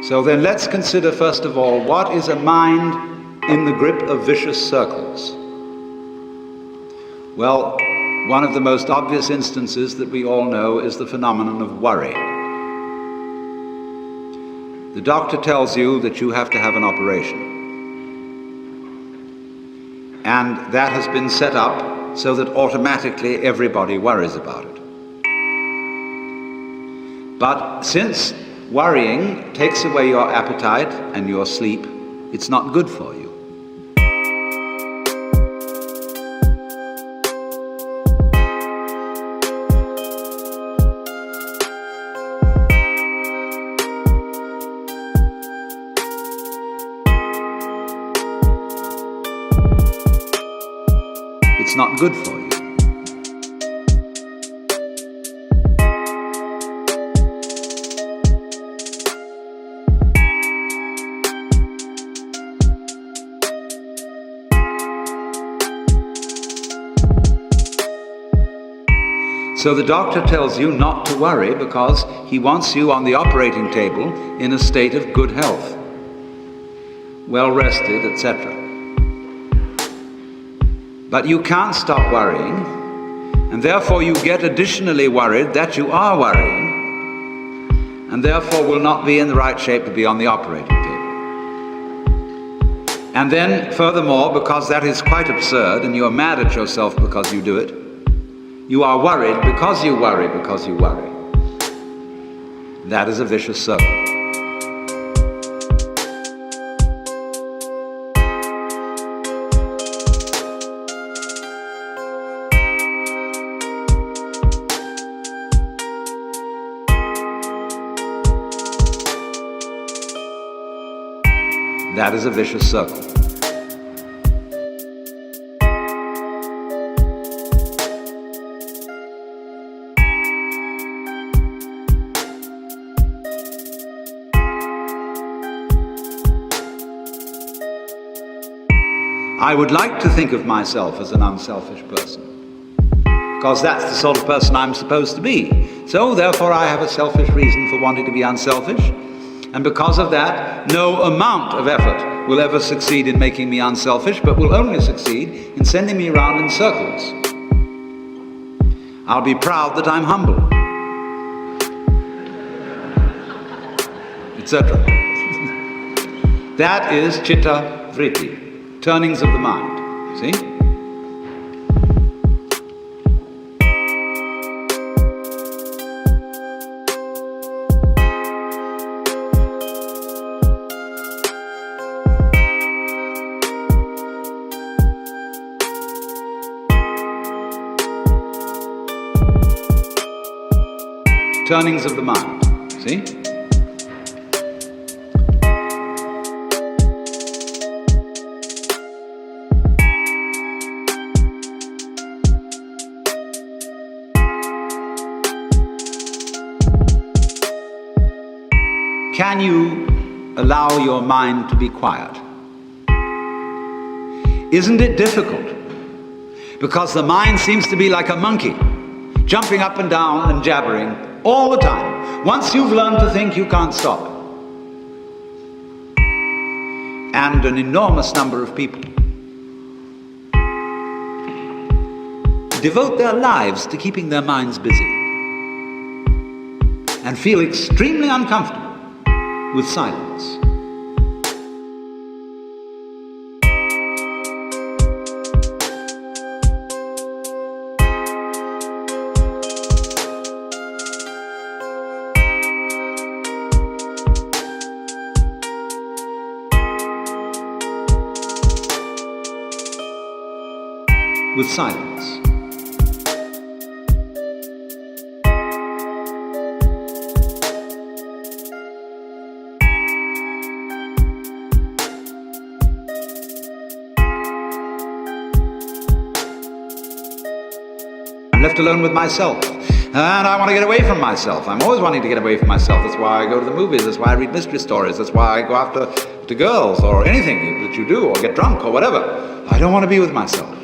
So then let's consider first of all, what is a mind in the grip of vicious circles? Well, one of the most obvious instances that we all know is the phenomenon of worry. The doctor tells you that you have to have an operation. And that has been set up so that automatically everybody worries about it. But since worrying takes away your appetite and your sleep, it's not good for you. It's not good for you. So the doctor tells you not to worry because he wants you on the operating table in a state of good health, well rested, etc. But you can't stop worrying, and therefore you get additionally worried that you are worrying, and therefore will not be in the right shape to be on the operating table. And then, furthermore, because that is quite absurd, and you are mad at yourself because you do it, you are worried because you worry because you worry. That is a vicious circle. That is a vicious circle. I would like to think of myself as an unselfish person, because that's the sort of person I'm supposed to be. So therefore I have a selfish reason for wanting to be unselfish. And because of that, no amount of effort will ever succeed in making me unselfish, but will only succeed in sending me around in circles. I'll be proud that I'm humble, etc. That is chitta vritti, turnings of the mind. See? Turnings of the mind, see? Can you allow your mind to be quiet? Isn't it difficult? Because the mind seems to be like a monkey, jumping up and down and jabbering all the time. Once you've learned to think, you can't stop. And an enormous number of people devote their lives to keeping their minds busy and feel extremely uncomfortable with silence. With silence. I'm left alone with myself, and I want to get away from myself. I'm always wanting to get away from myself. That's why I go to the movies, that's why I read mystery stories, that's why I go after girls or anything that you do, or get drunk or whatever. I don't want to be with myself.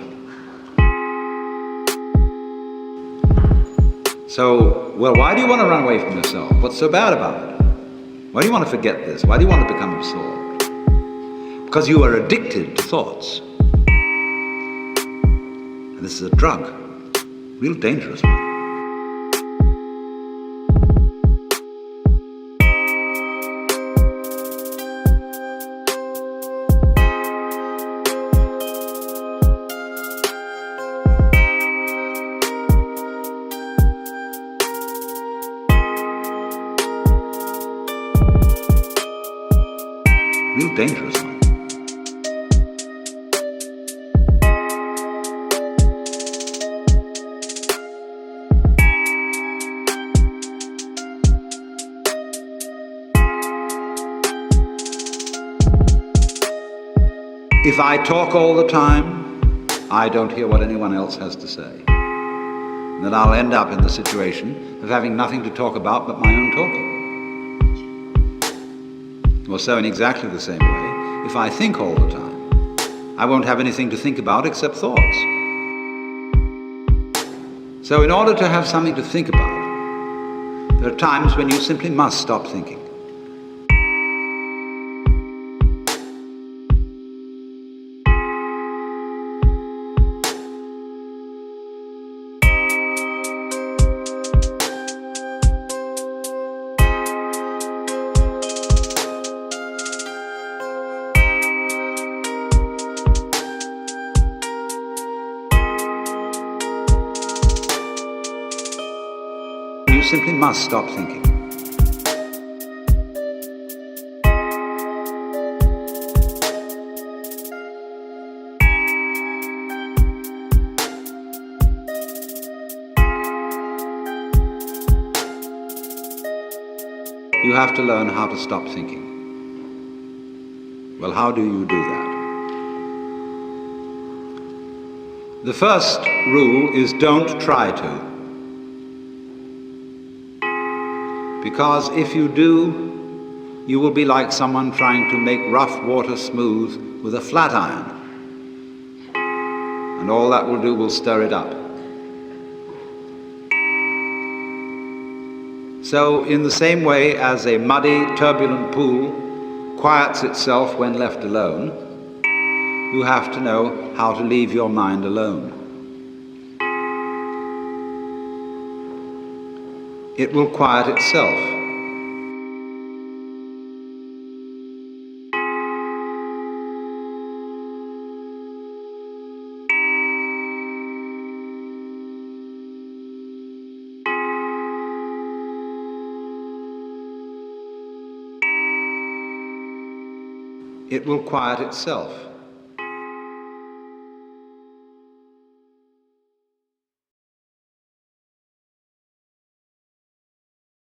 So, well, why do you want to run away from yourself? What's so bad about it? Why do you want to forget this? Why do you want to become absorbed? Because you are addicted to thoughts. And this is a drug, real dangerous one. Real dangerous one. If I talk all the time, I don't hear what anyone else has to say. And then I'll end up in the situation of having nothing to talk about but my own talking. Or so in exactly the same way, if I think all the time, I won't have anything to think about except thoughts. So in order to have something to think about, there are times when you simply must stop thinking. You simply must stop thinking. You have to learn how to stop thinking. Well, how do you do that? The first rule is don't try to. Because if you do, you will be like someone trying to make rough water smooth with a flat iron. And all that will do will stir it up. So, in the same way as a muddy, turbulent pool quiets itself when left alone, you have to know how to leave your mind alone. It will quiet itself. It will quiet itself.